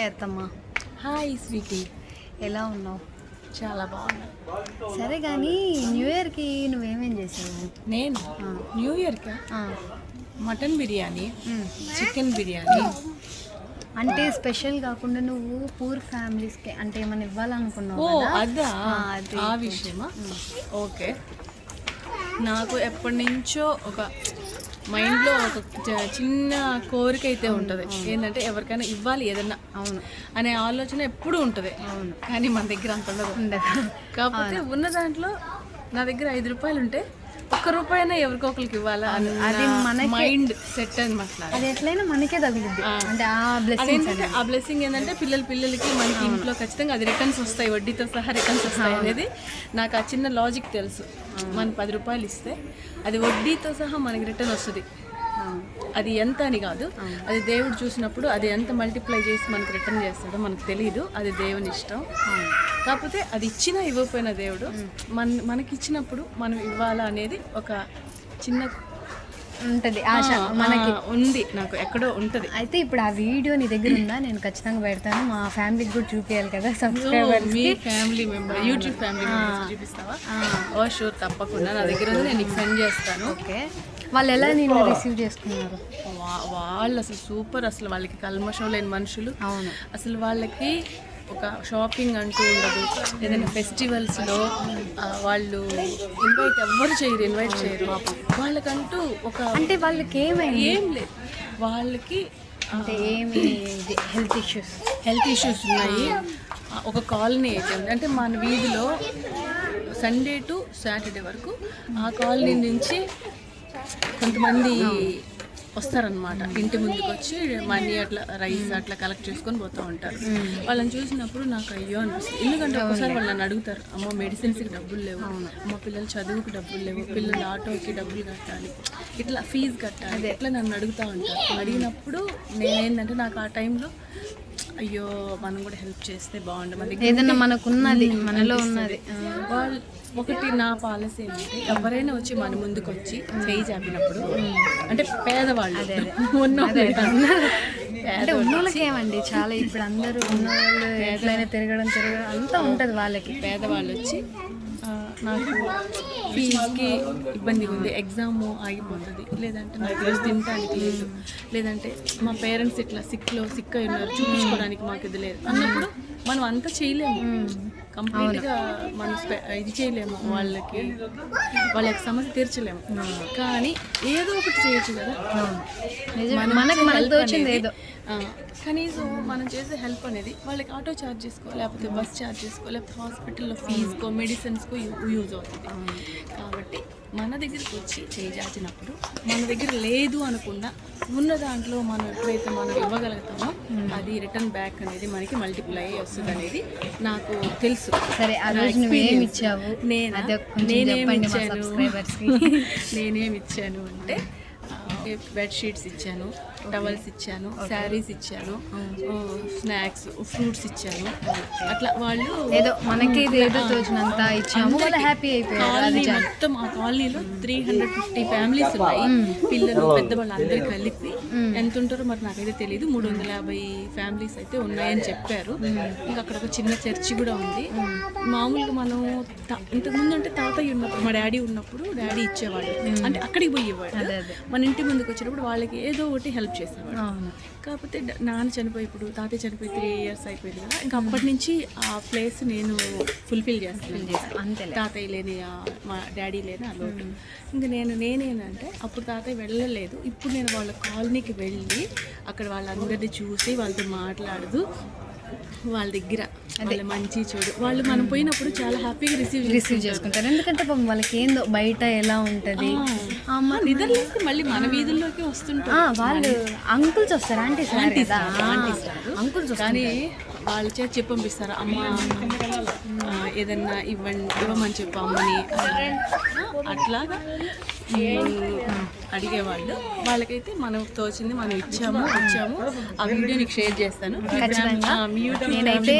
అత్తమ్మా. Hi Sweety, ఎలా ఉన్నావు? చాలా బాగున్నా. సరే కానీ న్యూ ఇయర్కి నువ్వేమేం చేసావు? నేను న్యూ ఇయర్కా మటన్ బిర్యానీ, మ్. చికెన్ బిర్యానీ. అంటే స్పెషల్ కాకుండా నువ్వు పూర్ ఫ్యామిలీస్కి అంటే ఏమైనా ఇవ్వాలనుకున్నావు ఓ కదా? అదా, అది ఆ విషయమా? ఓకే. నాకు ఎప్పటి నుంచో ఒక మైండ్లో ఒక చిన్న కోరిక అయితే ఉంటుంది. ఏంటంటే ఎవరికైనా ఇవ్వాలి ఏదన్నా, అవును, అనే ఆలోచన ఎప్పుడూ ఉంటుంది. అవును, కానీ మన దగ్గర అంత ఉండదు. కాకపోతే ఉన్న దాంట్లో నా దగ్గర 5 రూపాయలు ఉంటే ₹1 అయినా ఎవరికో ఒకరికి ఇవ్వాలా అది మనకే మైండ్ సెట్ అనమాట. అది ఎట్లయినా మనకే తగులుద్ది. అంటే ఆ బ్లెస్సింగ్స్ అదేంటంటే ఆ బ్లెస్సింగ్ ఏంటంటే పిల్లలకి మనకి ఇంట్లో ఖచ్చితంగా అది రిటర్న్స్ వస్తాయి, వడ్డీతో సహా రిటర్న్స్ వస్తాయి అనేది నాకు ఆ చిన్న లాజిక్ తెలుసు. మనం ₹10 ఇస్తే అది వడ్డీతో సహా మనకి రిటర్న్ వస్తుంది. అది ఎంత అని కాదు, అది దేవుడు చూసినప్పుడు అది ఎంత మల్టిప్లై చేసి మనకి రిటర్న్ చేస్తాడో మనకు తెలియదు. అది దేవుని ఇష్టం. కాకపోతే అది ఇచ్చినా ఇవ్వకపోయినా దేవుడు మనకి ఇచ్చినప్పుడు మనం ఇవ్వాలా అనేది ఒక చిన్న ఉంటుంది ఆశ మనకి ఉంది, నాకు ఎక్కడో ఉంటుంది. అయితే ఇప్పుడు ఆ వీడియో నీ దగ్గర ఉందా? నేను ఖచ్చితంగా పెడతాను, మా ఫ్యామిలీకి కూడా చూపించాలి కదా సబ్స్క్రైబర్స్. మీ family member, YouTube family members చూపిస్తావా? ఓ షూర్, తప్పకుండా. నా దగ్గర ఉంది, నేను నీకు సెండ్ చేస్తాను. ఓకే. వాళ్ళు ఎలా నేను రిసీవ్ చేసుకున్నారు? వాళ్ళు అసలు సూపర్. అసలు వాళ్ళకి కల్మషం లేని మనుషులు. అవును, అసలు వాళ్ళకి ఒక షాపింగ్ అంటూ ఉండదు. ఏదైనా ఫెస్టివల్స్లో వాళ్ళు ఎవ్వరు ఇన్వైట్ చేయరు. వాళ్ళకంటూ ఒక అంటే వాళ్ళకి ఏమైంది? ఏం లేదు వాళ్ళకి. అంటే ఏమి హెల్త్ ఇష్యూస్ ఉన్నాయి. ఒక కాలనీ అయితే ఉంది. అంటే మన వీధిలో సండే టు సాటర్డే వరకు ఆ కాలనీ నుంచి కొంతమంది వస్తారనమాట. ఇంటి ముందుకు వచ్చి మనీ అట్లా రైస్ అట్లా కలెక్ట్ చేసుకొని పోతూ ఉంటారు. వాళ్ళని చూసినప్పుడు నాకు అయ్యో అనిపిస్తుంది. ఎందుకంటే ఒకసారి వాళ్ళు నన్ను అడుగుతారు, అమ్మ మెడిసిన్స్కి డబ్బులు లేవు, అమ్మ పిల్లల చదువుకి డబ్బులు లేవు, పిల్లల ఆటోకి డబ్బులు కట్టాలి, ఇట్లా ఫీజు కట్టాలి, ఇట్లా నన్ను అడుగుతూ ఉంటారు. అడిగినప్పుడు నేనేంటంటే నాకు ఆ టైంలో అయ్యో మనం కూడా హెల్ప్ చేస్తే బాగుండు, ఏదన్నా మనకున్నది మనలో ఉన్నది. వాళ్ళు ఒకటి నా పాలసీ ఏంటంటే ఎవరైనా వచ్చి మన ముందుకు వచ్చి చేయి చాపినప్పుడు అంటే పేదవాళ్ళు అంటే ఉన్నోళ్ళకి ఏమండి చాలా ఇప్పుడు అందరూ ఉన్నవాళ్ళు ఎట్లయినా తిరగడం అంతా ఉంటుంది వాళ్ళకి. పేదవాళ్ళు వచ్చి నాకు ఫీజుకి ఇబ్బందిగా ఉంది, ఎగ్జామ్ ఆగిపోతుంది, లేదంటే నాకు ఈరోజు తినడానికి లేదు, లేదంటే మా పేరెంట్స్ ఇట్లా సిక్ అయి ఉన్నారు, చూపించుకోవడానికి మాకు ఇది లేదు అన్నప్పుడు మనం అంతా చేయలేము, కంప్లీట్గా మనం ఇది చేయలేము, వాళ్ళకి సమస్య తీర్చలేము. కానీ ఏదో ఒకటి చేయొచ్చు కదా. కనీసం మనం చేసే హెల్ప్ అనేది వాళ్ళకి ఆటో ఛార్జెస్కో, లేకపోతే బస్ ఛార్జెస్కో, లేకపోతే హాస్పిటల్లో ఫీజుకో, మెడిసిన్స్కో యూజ్ అవుతుంది. కాబట్టి మన దగ్గరికి వచ్చి చేయించినప్పుడు మన దగ్గర లేదు అనుకున్నా ఉన్న దాంట్లో మనం ఎప్పుడైతే మనం ఇవ్వగలుగుతామో అది రిటర్న్ బ్యాక్ అనేది మనకి మల్టిప్లై అయ్యి వస్తుంది అనేది నాకు తెలుసు. సరే, ఆ రోజు నువ్వేమి ఇచ్చావు? నేనేమి ఇచ్చాను అంటే బెడ్షీట్స్ ఇచ్చాను, టవల్స్ ఇచ్చాను, శారీస్ ఇచ్చాను, స్నాక్స్, ఫ్రూట్స్ ఇచ్చాను. అట్లా వాళ్ళు ఏదో మనకి ఏదో తోచినంత ఇచ్చాము, హ్యాపీ అయిపోయారు. మొత్తం ఆ కాలనీలో 350 ఫ్యామిలీస్ ఉన్నాయి. పిల్లలు పెద్దవాళ్ళు అందరూ కలిపి ఎంత ఉంటారో మరి నాకైతే తెలియదు, 350 ఫ్యామిలీస్ అయితే ఉన్నాయని చెప్పారు. ఇంకా అక్కడ ఒక చిన్న చర్చి కూడా ఉంది. మామూలుగా మనం ఇంతకుముందు అంటే తాతయ్య ఉన్నప్పుడు, మా డాడీ ఉన్నప్పుడు డాడీ ఇచ్చేవాడు, అంటే అక్కడికి పోయేవాడు. మన ఇంటి ముందుకు వచ్చినప్పుడు వాళ్ళకి ఏదో ఒకటి హెల్ప్ చేసేవాడు. కాకపోతే నాన్న చనిపోయి, ఇప్పుడు తాతయ్య చనిపోయి 3 years అయిపోయింది కదా, ఇంకా అప్పటి నుంచి ఆ ప్లేస్ నేను ఫుల్ఫిల్ చేస్తాను. అంతే, తాతయ్య లేని మా డాడీ లేని ఆ లోటు. ఇంకా నేనేంటంటే అప్పుడు తాతయ్య వెళ్ళలేదు, ఇప్పుడు నేను వాళ్ళ కాలనీకి వెళ్ళి అక్కడ వాళ్ళందరినీ చూసి వాళ్ళతో మాట్లాడుతూ వాళ్ళ దగ్గర వాళ్ళ మంచి చూడు వాళ్ళు మనం పోయినప్పుడు చాలా హ్యాపీగా రిసీవ్ చేసుకుంటారు. ఎందుకంటే వాళ్ళకి ఏందో బయట ఎలా ఉంటుంది, నిద్రలేస్తే మళ్ళీ మన వీధుల్లోకి వస్తుంటారు. వాళ్ళు అంకుల్స్ వస్తారు, ఆంటీస్ అంకుల్స్. కానీ వాళ్ళ చేతి చెప్పి పంపిస్తారు, అమ్మ ఏదన్నా ఇవ్వమని చెప్పు అమ్మని, అట్లాగా అడిగేవాళ్ళు. వాళ్ళకైతే మనం తోచింది మనం ఇచ్చాము. ఆ వీడియో నీకు షేర్ చేస్తాను. నేనైతే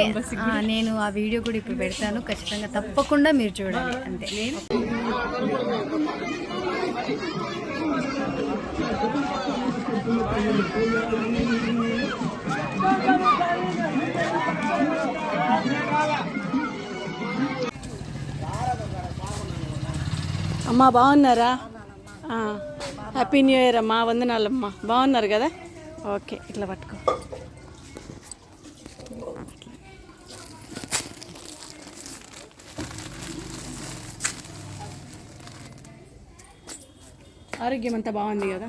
నేను ఆ వీడియో కూడా ఇప్పుడు పెడతాను, ఖచ్చితంగా తప్పకుండా మీరు చూడాలి. అంతే. నేను అమ్మా బాగున్నారా? హ్యాపీ న్యూ ఇయర్ అమ్మా, వందనాలమ్మా. బాగున్నారు కదా? ఓకే, ఇట్లా పట్టుకో. ఆరోగ్యం అంతా బాగుంది కదా?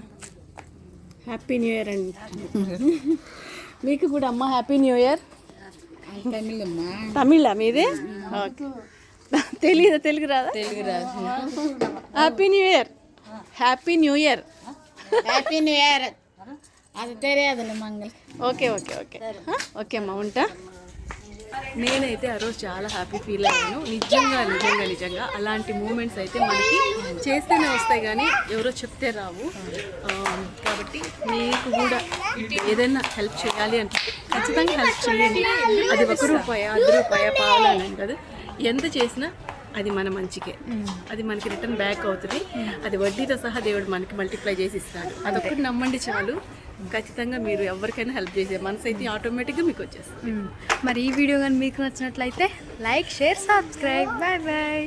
హ్యాపీ న్యూ ఇయర్ అండి. మీకు కూడా అమ్మ హ్యాపీ న్యూ ఇయర్. తమిళ మీది? ఓకే. తెలీదా? తెలుగు రాదా? Happy new year. Happy new year. Happy new year. అది తెలియదు మంగళ. ఓకే ఓకే ఓకే ఓకే అమ్మ, ఉంటా. నేనైతే ఆ రోజు చాలా హ్యాపీ ఫీల్ అయ్యాను. నిజంగా అలాంటి మూమెంట్స్ అయితే మనకి చేస్తేనే వస్తాయి కానీ ఎవరో చెప్తే రావు. కాబట్టి మీకు కూడా ఏదైనా హెల్ప్ చేయాలి అంటే ఖచ్చితంగా హెల్ప్ చేయండి. అది 1 రూపాయ, 10 రూపాయ, పావులని కాదు, ఎంత చేసినా అది మన మంచికే. అది మనకి రిటర్న్ బ్యాక్ అవుతుంది. అది వడ్డీతో సహా దేవుడు మనకి మల్టిప్లై చేసి ఇస్తాడు. అదొక్కటి నమ్మండి చాలు. ఖచ్చితంగా మీరు ఎవరికైనా హెల్ప్ చేసే మనసు అయితే ఆటోమేటిక్గా మీకు వచ్చేస్తుంది. మరి ఈ వీడియో కానీ మీకు నచ్చినట్లయితే like, share, subscribe. Bye bye.